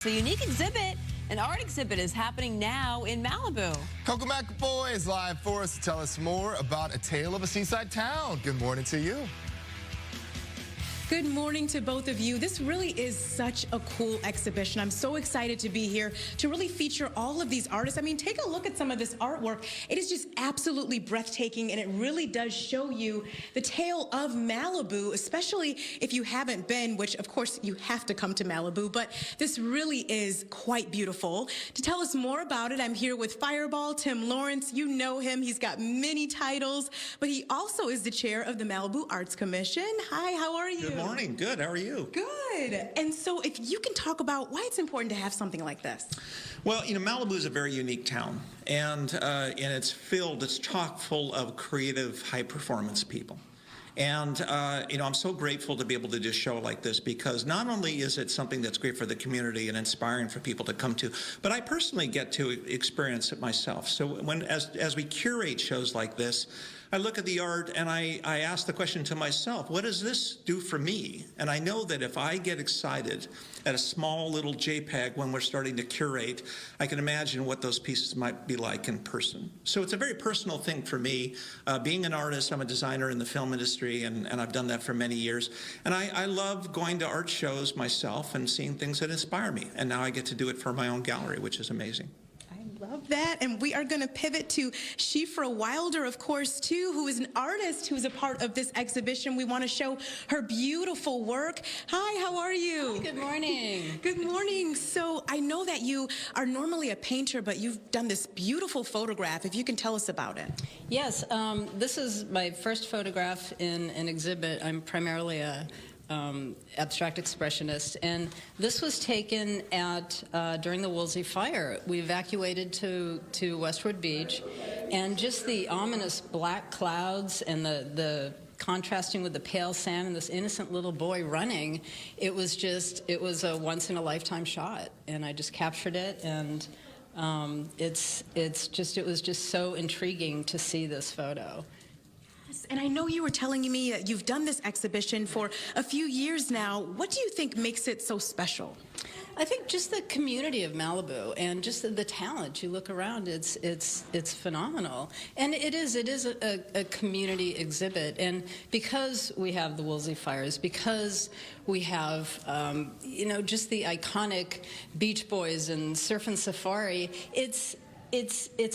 A unique exhibit, an art exhibit, is happening now in Malibu. Coco McAvoy is live for us to tell us more about A Tale of a Seaside Town. Good morning to you. Good morning to both of you. This really is such a cool exhibition. I'm so excited to be here to really feature all of these artists. I mean, take a look at some of this artwork. It is just absolutely breathtaking, and it really does show you the tale of Malibu, especially if you haven't been, which of course you have to come to Malibu, but this really is quite beautiful. To tell us more about it, I'm here with Fireball Tim Lawrence. You know him. He's got many titles, but he also is the chair of the Malibu Arts Commission. Hi, how are you? Good morning. Good. How are you? Good. And so if you can talk about why it's important to have something like this. Well, you know, Malibu is a very unique town, and it's chock full of creative, high-performance people. And, you know, I'm so grateful to be able to do a show like this because not only is it something that's great for the community and inspiring for people to come to, but I personally get to experience it myself. So as we curate shows like this, I look at the art and I ask the question to myself, what does this do for me? And I know that if I get excited at a small little JPEG when we're starting to curate, I can imagine what those pieces might be like in person. So it's a very personal thing for me. Being an artist, I'm a designer in the film industry, and I've done that for many years. And I love going to art shows myself and seeing things that inspire me. And now I get to do it for my own gallery, which is amazing. Love that. And we are going to pivot to Shifra Wilder, of course, too, who is an artist who's a part of this exhibition. We want to show her beautiful work. Hi, how are you? Hi, good morning. Good morning. So I know that you are normally a painter, but you've done this beautiful photograph. If you can tell us about it. Yes, this is my first photograph in an exhibit. I'm primarily a abstract expressionist, and this was taken at during the Woolsey fire. We evacuated to Westwood Beach, and just the ominous black clouds and the contrasting with the pale sand and this innocent little boy running, it was a once-in-a-lifetime shot, and I just captured it, and it was just so intriguing to see this photo. And I know you were telling me that you've done this exhibition for a few years now. What do you think makes it so special? I think just the community of Malibu and just the talent. You look around, it's phenomenal, and it is a community exhibit. And because we have the Woolsey fires, because we have you know, just the iconic Beach Boys and Surf and Safari, it's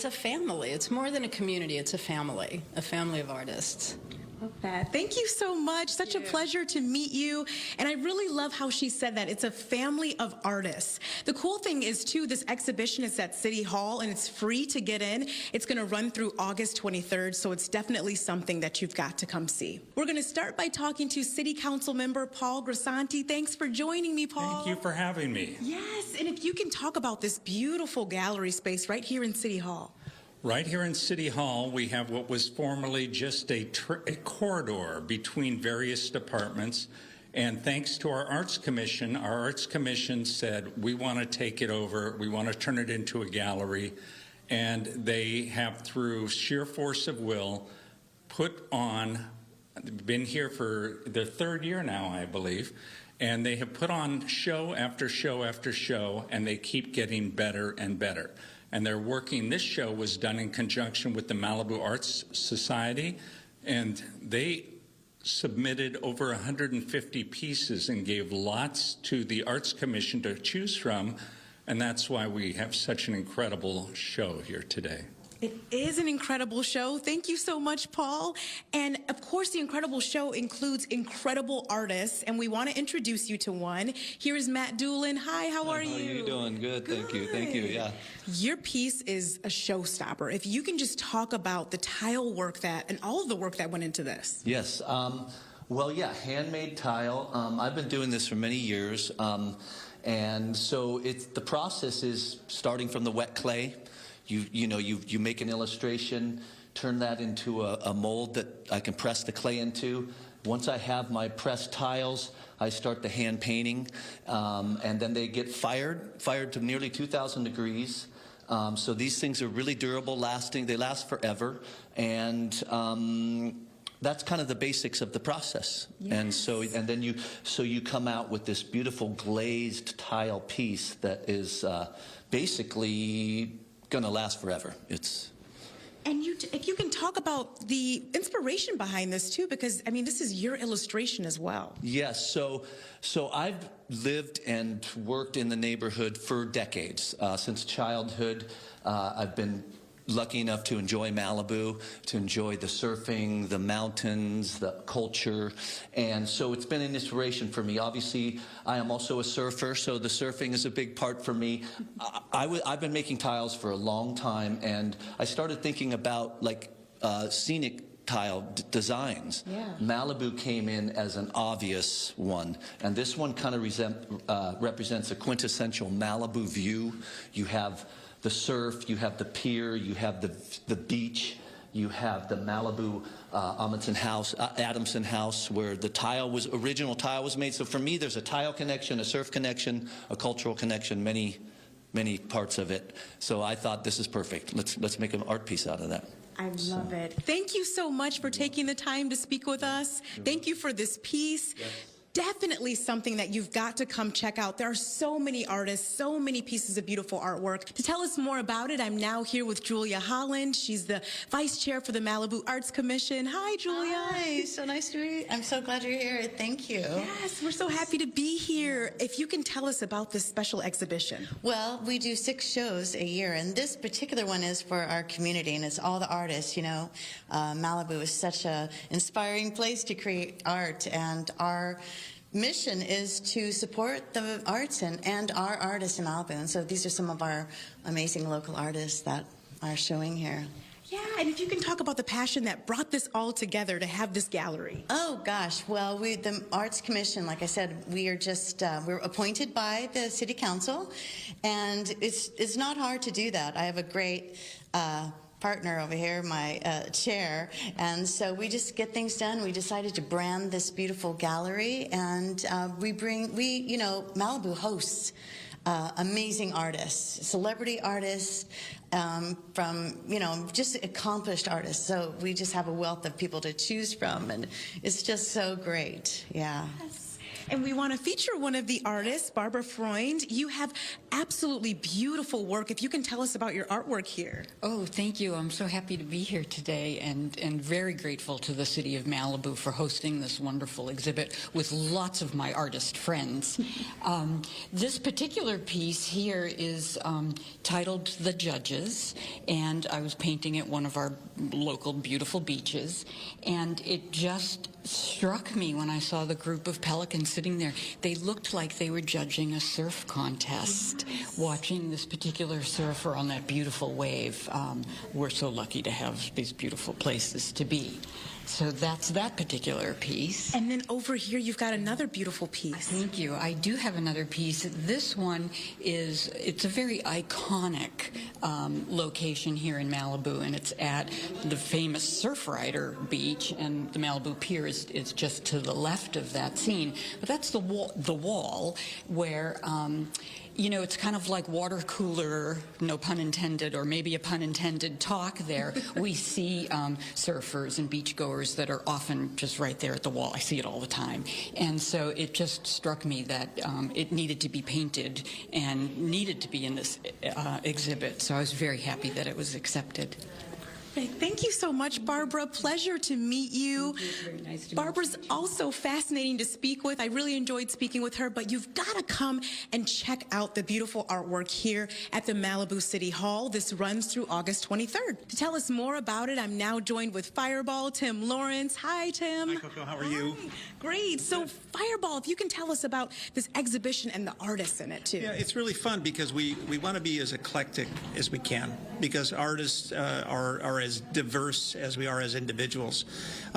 a family. It's more than a community. It's a family of artists. Love that. Thank you so much. Such a pleasure to meet you. And I really love how she said that. It's a family of artists. The cool thing is, too, this exhibition is at City Hall, and it's free to get in. It's going to run through August 23rd, so it's definitely something that you've got to come see. We're going to start by talking to City Council member Paul Grisanti. Thanks for joining me, Paul. Thank you for having me. Yes, and if you can talk about this beautiful gallery space right here in City Hall. Right here in City Hall, we have what was formerly just a corridor between various departments. And thanks to our Arts Commission said, we want to take it over, we want to turn it into a gallery. And they have, through sheer force of will, been here for their third year now, I believe, and they have put on show after show after show, and they keep getting better and better. And they're working, this show was done in conjunction with the Malibu Arts Society, and they submitted over 150 pieces and gave lots to the Arts Commission to choose from, and that's why we have such an incredible show here today. It is an incredible show. Thank you so much, Paul. And of course, the incredible show includes incredible artists, and we want to introduce you to one. Here is Matt Doolin. Hi, how are you? How are you doing? Good, thank you. Thank you, yeah. Your piece is a showstopper. If you can just talk about the tile work and all of the work that went into this. Yes, well, yeah, handmade tile. I've been doing this for many years, and so the process is starting from the wet clay. You make an illustration, turn that into a mold that I can press the clay into. Once I have my pressed tiles, I start the hand painting, and then they get fired to nearly 2,000 degrees. So these things are really durable, lasting. They last forever, and that's kind of the basics of the process. Yes. And then you come out with this beautiful glazed tile piece that is basically going to last forever. And if you can talk about the inspiration behind this too, because I mean, this is your illustration as well. Yes. So I've lived and worked in the neighborhood for decades. Since childhood, I've been lucky enough to enjoy Malibu, to enjoy the surfing, the mountains, the culture, and so it's been an inspiration for me. Obviously, I am also a surfer, so the surfing is a big part for me. I've been making tiles for a long time, and I started thinking about like scenic tile designs. Yeah. Malibu came in as an obvious one, and this one kind of represents a quintessential Malibu view. You have the surf, you have the pier, you have the beach, you have the Malibu Adamson house where the original tile was made. So for me, there's a tile connection, a surf connection, a cultural connection, many parts of it. So I thought this is perfect. Let's make an art piece out of that. I love it. Thank you so much for taking the time to speak with us. Thank you for this piece. Yes. Definitely something that you've got to come check out. There are so many artists, so many pieces of beautiful artwork. To tell us more about it, I'm now here with Julia Holland. She's the Vice Chair for the Malibu Arts Commission. Hi, Julia. Hi, so nice to meet you. I'm so glad you're here. Thank you. Yes, we're so happy to be here. If you can tell us about this special exhibition. Well, we do 6 shows a year, and this particular one is for our community, and it's all the artists, you know. Malibu is such an inspiring place to create art, and our mission is to support the arts and our artists in Malibu. And so these are some of our amazing local artists that are showing here. Yeah, and if you can talk about the passion that brought this all together to have this gallery. Oh gosh, well, the Arts Commission, like I said, we are just we're appointed by the City Council, and it's not hard to do that. I have a great partner over here, my chair, and so we just get things done. We decided to brand this beautiful gallery, and you know, Malibu hosts amazing artists, celebrity artists, from, you know, just accomplished artists. So we just have a wealth of people to choose from, and it's just so great. Yeah. Yes. And we want to feature one of the artists, Barbara Freund. You have absolutely beautiful work. If you can tell us about your artwork here. Oh, thank you. I'm so happy to be here today, and very grateful to the City of Malibu for hosting this wonderful exhibit with lots of my artist friends. This particular piece here is titled The Judges, and I was painting at one of our local beautiful beaches, and it just struck me when I saw the group of pelicans sitting there. They looked like they were judging a surf contest, watching this particular surfer on that beautiful wave. We're so lucky to have these beautiful places to be. So that's that particular piece. And then over here, you've got another beautiful piece. Thank you. I do have another piece. This one it's a very iconic location here in Malibu, and it's at the famous Surfrider Beach, and the Malibu Pier is just to the left of that scene. But that's the wall where you know, it's kind of like water cooler, no pun intended, or maybe a pun intended talk there. We see surfers and beachgoers that are often just right there at the wall. I see it all the time. And so it just struck me that it needed to be painted and needed to be in this exhibit. So I was very happy that it was accepted. Thank you so much, Barbara. Pleasure to meet you. Very nice to Barbara's meet you. also fascinating to speak with. I really enjoyed speaking with her, but you've got to come and check out the beautiful artwork here at the Malibu City Hall. This runs through August 23rd. To tell us more about it, I'm now joined with Fireball, Tim Lawrence. Hi, Tim. Hi, Coco. How are you? Great. So, Fireball, if you can tell us about this exhibition and the artists in it, too. Yeah, it's really fun because we want to be as eclectic as we can, because artists are as diverse as we are as individuals.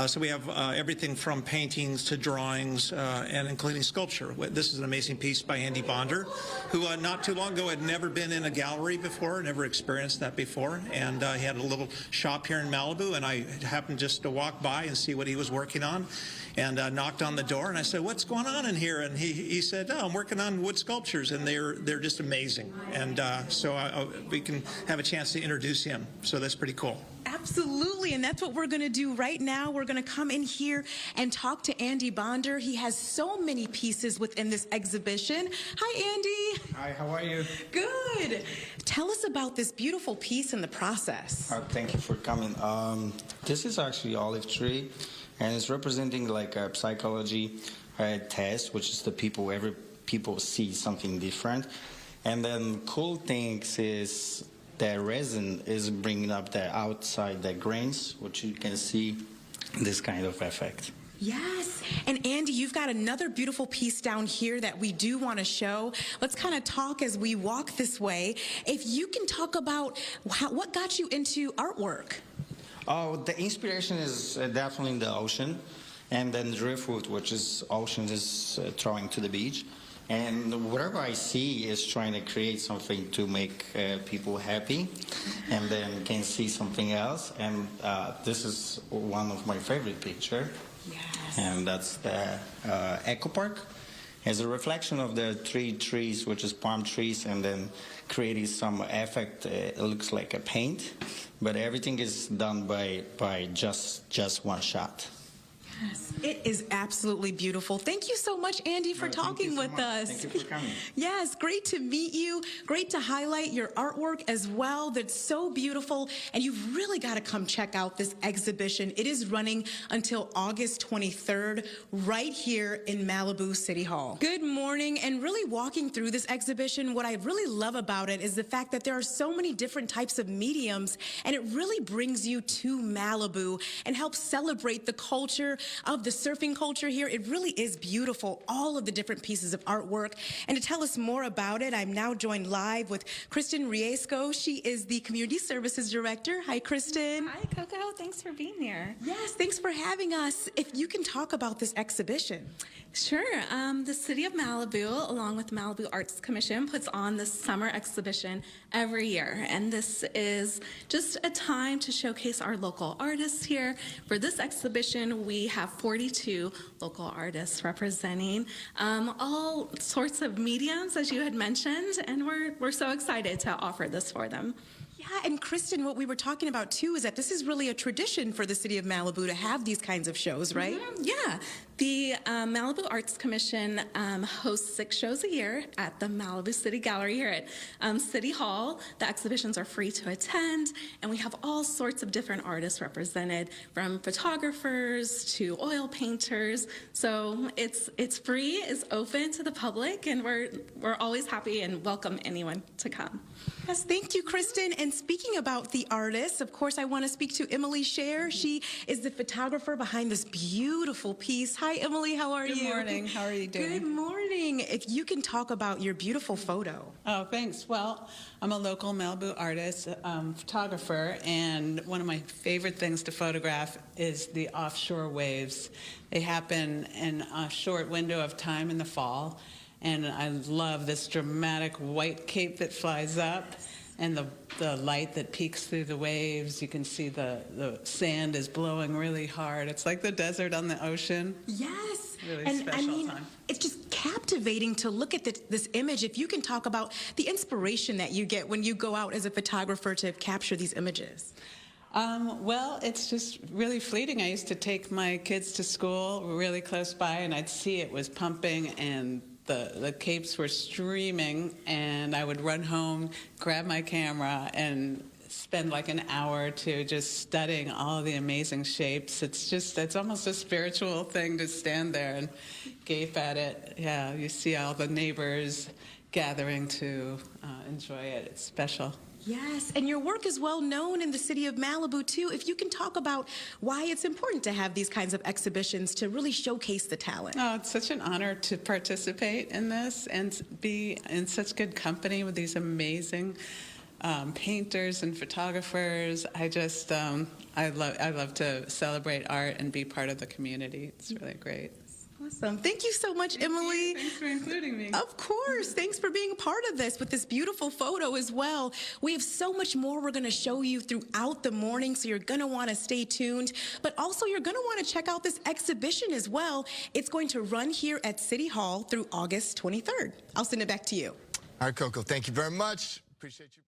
So we have everything from paintings to drawings and including sculpture. This is an amazing piece by Andy Bonder, who not too long ago had never been in a gallery before, never experienced that before. And he had a little shop here in Malibu, and I happened just to walk by and see what he was working on, and knocked on the door, and I said, "What's going on in here?" And he said, "Oh, I'm working on wood sculptures, and they're just amazing." And so we can have a chance to introduce him. So that's pretty cool. Absolutely, and that's what we're going to do right now. We're going to come in here and talk to Andy Bonder. He has so many pieces within this exhibition. Hi, Andy. Hi, how are you? Good. Tell us about this beautiful piece and the process. Thank you for coming. This is actually olive tree, and it's representing like a psychology test, which is every people see something different. And then cool things is the resin is bringing up the outside the grains, which you can see this kind of effect. Yes, and Andy, you've got another beautiful piece down here that we do want to show. Let's kind of talk as we walk this way. If you can talk about what got you into artwork. Oh, the inspiration is definitely the ocean, and then driftwood, which is ocean is throwing to the beach. And whatever I see is trying to create something to make people happy, and then can see something else. And this is one of my favorite pictures. Yes. And that's the Eco Park. As a reflection of the three trees, which is palm trees, and then creating some effect. It looks like a paint, but everything is done by just one shot. Yes, it is absolutely beautiful. Thank you so much, Andy, for talking with us. Thank you for coming. Yes, great to meet you. Great to highlight your artwork as well. That's so beautiful. And you've really got to come check out this exhibition. It is running until August 23rd right here in Malibu City Hall. Good morning. And really walking through this exhibition, what I really love about it is the fact that there are so many different types of mediums, and it really brings you to Malibu and helps celebrate the culture of the surfing culture here. It really is beautiful, all of the different pieces of artwork. And to tell us more about it, I'm now joined live with Kristen Riesco. She is the Community Services Director. Hi, Kristen. Hi, Coco. Thanks for being here. Yes, thanks for having us. If you can talk about this exhibition. Sure. The City of Malibu, along with the Malibu Arts Commission, puts on this summer exhibition every year. And this is just a time to showcase our local artists here. For this exhibition, we have 42 local artists representing all sorts of mediums, as you had mentioned, and we're so excited to offer this for them. Yeah, and Kristen, what we were talking about too is that this is really a tradition for the City of Malibu to have these kinds of shows, right? Mm-hmm. Yeah. The Malibu Arts Commission hosts 6 shows a year at the Malibu City Gallery here at City Hall. The exhibitions are free to attend, and we have all sorts of different artists represented, from photographers to oil painters. So it's free, it's open to the public, and we're always happy and welcome anyone to come. Yes, thank you, Kristen. And speaking about the artists, of course, I want to speak to Emily Scher. She is the photographer behind this beautiful piece. Hi, Emily. How are you? Good morning. How are you doing? Good morning. If you can talk about your beautiful photo. Oh, thanks. Well, I'm a local Malibu artist, photographer, and one of my favorite things to photograph is the offshore waves. They happen in a short window of time in the fall. And I love this dramatic white cape that flies up and the light that peeks through the waves. You can see the sand is blowing really hard. It's like the desert on the ocean. Yes. Really and special I mean, time. It's just captivating to look at this image. If you can talk about the inspiration that you get when you go out as a photographer to capture these images. Well, it's just really fleeting. I used to take my kids to school really close by, and I'd see it was pumping, and the capes were streaming, and I would run home, grab my camera, and spend like an hour or two just studying all the amazing shapes. It's almost a spiritual thing to stand there and gape at it. Yeah, you see all the neighbors gathering to enjoy it. It's special. Yes, and your work is well known in the city of Malibu, too. If you can talk about why it's important to have these kinds of exhibitions to really showcase the talent. Oh, it's such an honor to participate in this and be in such good company with these amazing painters and photographers. I love to celebrate art and be part of the community. It's really great. Awesome. Thank you so much, Emily. Thanks for including me. Of course. Thanks for being a part of this with this beautiful photo as well. We have so much more we're going to show you throughout the morning, so you're going to want to stay tuned. But also, you're going to want to check out this exhibition as well. It's going to run here at City Hall through August 23rd. I'll send it back to you. All right, Coco, thank you very much. Appreciate you.